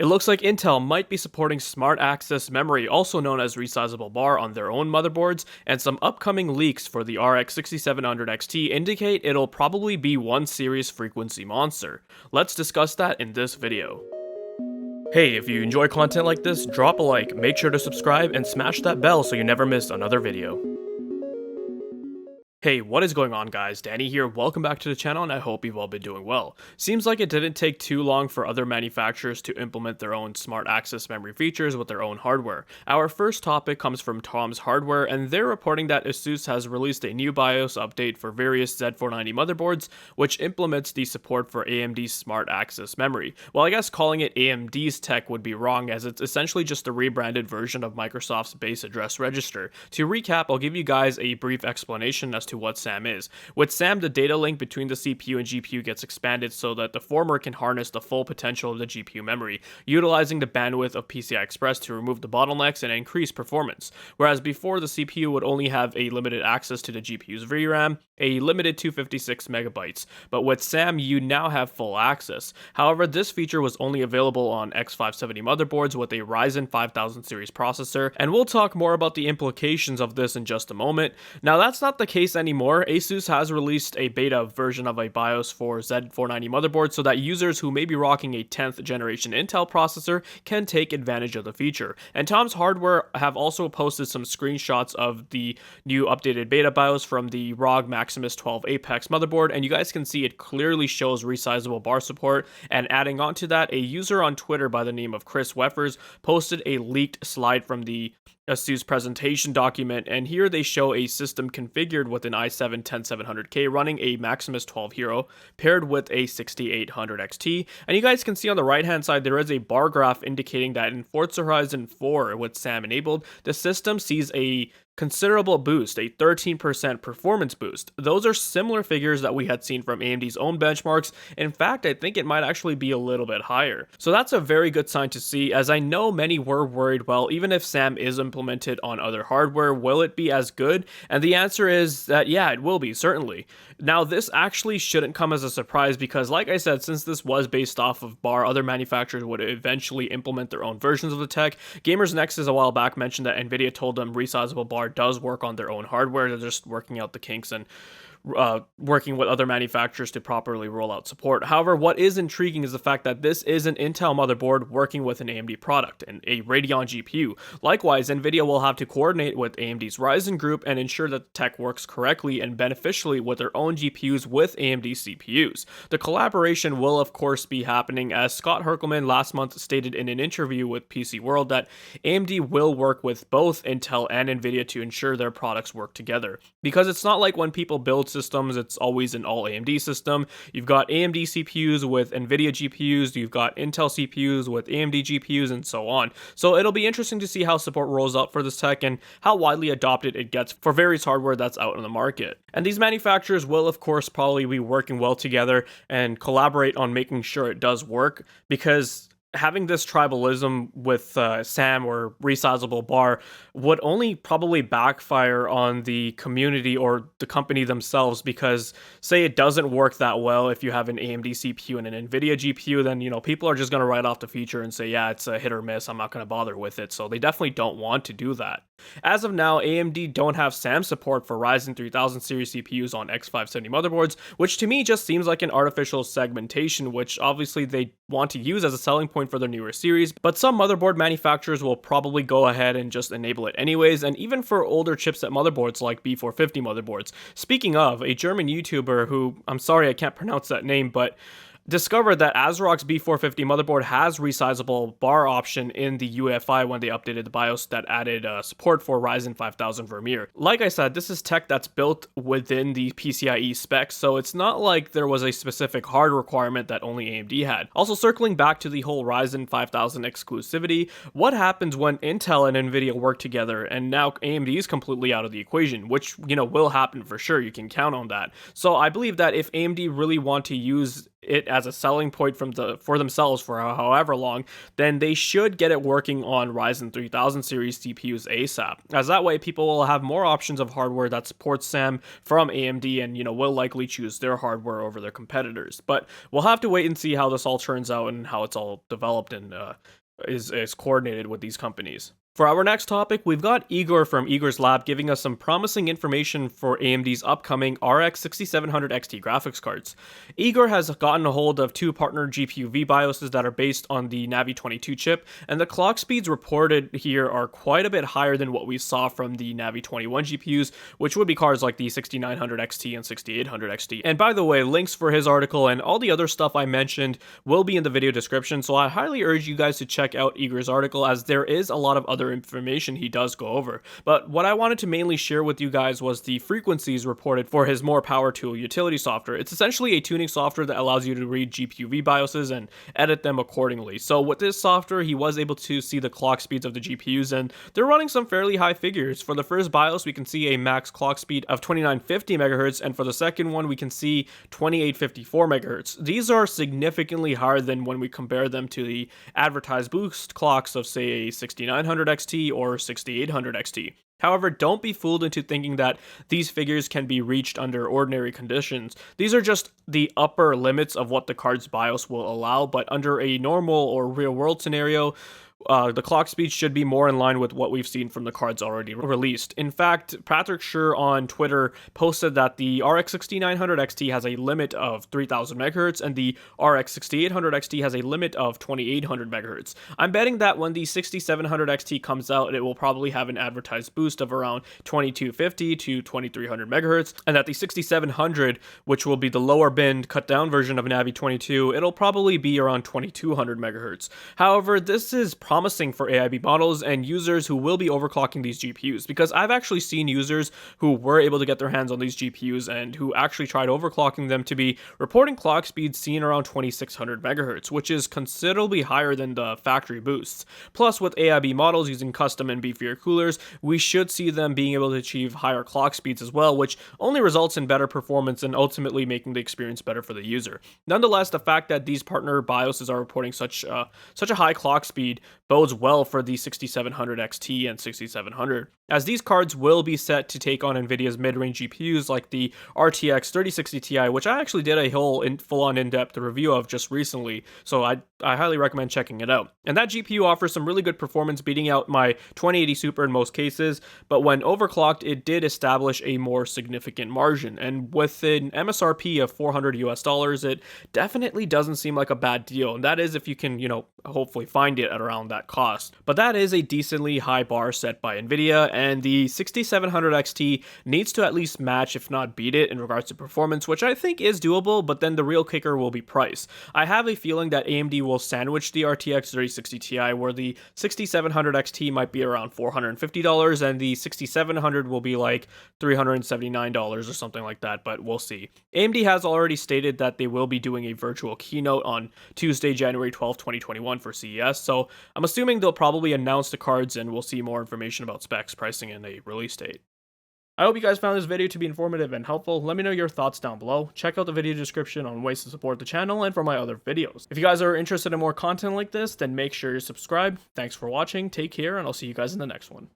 It looks like Intel might be supporting smart access memory, also known as resizable BAR, on their own motherboards, and some upcoming leaks for the RX 6700 XT indicate it'll probably be one series frequency monster. Let's discuss that in this video. Hey, if you enjoy content like this, drop a like, make sure to subscribe, and smash that bell so you never miss another video. Hey, what is going on guys? Danny here, welcome back to the channel and I hope you've all been doing well. Seems like it didn't take too long for other manufacturers to implement their own smart access memory features with their own hardware. Our first topic comes from Tom's Hardware, and they're reporting that Asus has released a new BIOS update for various Z490 motherboards, which implements the support for AMD's smart access memory. Well, I guess calling it AMD's tech would be wrong, as it's essentially just a rebranded version of Microsoft's base address register. To recap, I'll give you guys a brief explanation as to what SAM is. With SAM, the data link between the CPU and GPU gets expanded so that the former can harness the full potential of the GPU memory, utilizing the bandwidth of PCI Express to remove the bottlenecks and increase performance. Whereas before, the CPU would only have a limited access to the GPU's VRAM, a limited 256 megabytes. But with SAM, you now have full access. However, this feature was only available on X570 motherboards with a Ryzen 5000 series processor, and we'll talk more about the implications of this in just a moment. Now, that's not the case anymore. Asus has released a beta version of a BIOS for Z490 motherboards so that users who may be rocking a 10th generation Intel processor can take advantage of the feature. And Tom's Hardware have also posted some screenshots of the new updated beta BIOS from the ROG Maximus 12 Apex motherboard, and you guys can see it clearly shows resizable BAR support. And adding on to that, a user on Twitter by the name of Chris Weffers posted a leaked slide from the Asus presentation document, and here they show a system configured with an i7-10700K running a Maximus 12 Hero paired with a 6800 XT, and you guys can see on the right hand side there is a bar graph indicating that in Forza Horizon 4 with SAM enabled, the system sees a considerable boost, a 13% performance boost. Those are similar figures that we had seen from AMD's own benchmarks. In fact, I think it might actually be a little bit higher. So that's a very good sign to see, as I know many were worried, well, even if SAM is implemented on other hardware, will it be as good? And the answer is that yeah, it will be, certainly. Now, this actually shouldn't come as a surprise because, like I said, since this was based off of BAR, other manufacturers would eventually implement their own versions of the tech. Gamers Nexus a while back mentioned that Nvidia told them resizable BAR does work on their own hardware. They're just working out the kinks and working with other manufacturers to properly roll out support. However, what is intriguing is the fact that this is an Intel motherboard working with an AMD product and a Radeon GPU. Likewise, Nvidia will have to coordinate with AMD's Ryzen group and ensure that the tech works correctly and beneficially with their own GPUs with AMD CPUs. The collaboration will of course be happening, as Scott Herkelman last month stated in an interview with PC World that AMD will work with both Intel and Nvidia to ensure their products work together. Because it's not like when people build systems, it's always an all AMD system. You've got AMD CPUs with Nvidia GPUs, you've got Intel CPUs with AMD GPUs, and so on. So it'll be interesting to see how support rolls out for this tech and how widely adopted it gets for various hardware that's out in the market. And these manufacturers will of course probably be working well together and collaborate on making sure it does work, because having this tribalism with SAM or resizable BAR would only probably backfire on the community or the company themselves, because say it doesn't work that well if you have an AMD CPU and an Nvidia GPU, then people are just going to write off the feature and say, yeah, it's a hit or miss, I'm not going to bother with it. So they definitely don't want to do that. As of now, AMD don't have SAM support for Ryzen 3000 series CPUs on X570 motherboards, which to me just seems like an artificial segmentation, which obviously they want to use as a selling point for their newer series, but some motherboard manufacturers will probably go ahead and just enable it anyways, and even for older chipset motherboards like B450 motherboards. Speaking of, a German YouTuber who, I'm sorry I can't pronounce that name, but discovered that ASRock's B450 motherboard has resizable BAR option in the UEFI when they updated the BIOS that added support for Ryzen 5000 Vermeer. Like I said, this is tech that's built within the PCIe specs, so it's not like there was a specific hard requirement that only AMD had. Also, circling back to the whole Ryzen 5000 exclusivity, what happens when Intel and Nvidia work together and now AMD is completely out of the equation, which, will happen for sure, you can count on that. So I believe that if AMD really want to use it as a selling point for themselves for however long, then they should get it working on Ryzen 3000 series CPUs ASAP, as that way people will have more options of hardware that supports SAM from AMD and, will likely choose their hardware over their competitors. But we'll have to wait and see how this all turns out and how it's all developed and is coordinated with these companies. For our next topic, we've got Igor from Igor's Lab giving us some promising information for AMD's upcoming RX 6700 XT graphics cards. Igor has gotten a hold of two partner GPU V-BIOSes that are based on the Navi 22 chip, and the clock speeds reported here are quite a bit higher than what we saw from the Navi 21 GPUs, which would be cards like the 6900 XT and 6800 XT. And by the way, links for his article and all the other stuff I mentioned will be in the video description, so I highly urge you guys to check out Igor's article, as there is a lot of other information he does go over. But what I wanted to mainly share with you guys was the frequencies reported for his More Power Tool utility software. It's essentially a tuning software that allows you to read GPU V-BIOSes and edit them accordingly. So with this software, he was able to see the clock speeds of the GPUs, and they're running some fairly high figures. For the first BIOS, we can see a max clock speed of 2950 MHz, and for the second one, we can see 2854 MHz. These are significantly higher than when we compare them to the advertised boost clocks of, say, a 6900 XT or 6800 XT. However, don't be fooled into thinking that these figures can be reached under ordinary conditions. These are just the upper limits of what the card's BIOS will allow, but under a normal or real-world scenario, the clock speed should be more in line with what we've seen from the cards already released. In fact, Patrick Schur on Twitter posted that the RX 6900 XT has a limit of 3000 MHz and the RX 6800 XT has a limit of 2800 MHz. I'm betting that when the 6700 XT comes out, it will probably have an advertised boost of around 2250 to 2300 MHz, and that the 6700, which will be the lower bin cut down version of Navi 22, it'll probably be around 2200 MHz. However, this is promising for AIB models and users who will be overclocking these GPUs, because I've actually seen users who were able to get their hands on these GPUs and who actually tried overclocking them to be reporting clock speeds seen around 2600 MHz, which is considerably higher than the factory boosts. Plus, with AIB models using custom and beefier coolers, we should see them being able to achieve higher clock speeds as well, which only results in better performance and ultimately making the experience better for the user. Nonetheless, the fact that these partner BIOSes are reporting such a high clock speed bodes well for the 6700 XT and 6700, as these cards will be set to take on NVIDIA's mid-range GPUs like the RTX 3060 Ti, which I actually did a whole full-on in-depth review of just recently, so I highly recommend checking it out. And that GPU offers some really good performance, beating out my 2080 Super in most cases, but when overclocked, it did establish a more significant margin, and with an MSRP of $400 US, it definitely doesn't seem like a bad deal, and that is if you can, hopefully find it at around that cost. But that is a decently high bar set by NVIDIA, and the 6700 XT needs to at least match, if not beat it, in regards to performance, which I think is doable, but then the real kicker will be price. I have a feeling that AMD will sandwich the RTX 3060 Ti, where the 6700 XT might be around $450, and the 6700 will be like $379 or something like that, but we'll see. AMD has already stated that they will be doing a virtual keynote on Tuesday, January 12th, 2021 for CES, so I'm assuming they'll probably announce the cards and we'll see more information about specs, pricing, and a release date. I hope you guys found this video to be informative and helpful. Let me know your thoughts down below. Check out the video description on ways to support the channel and for my other videos. If you guys are interested in more content like this, then make sure you subscribe. Thanks for watching, take care, and I'll see you guys in the next one.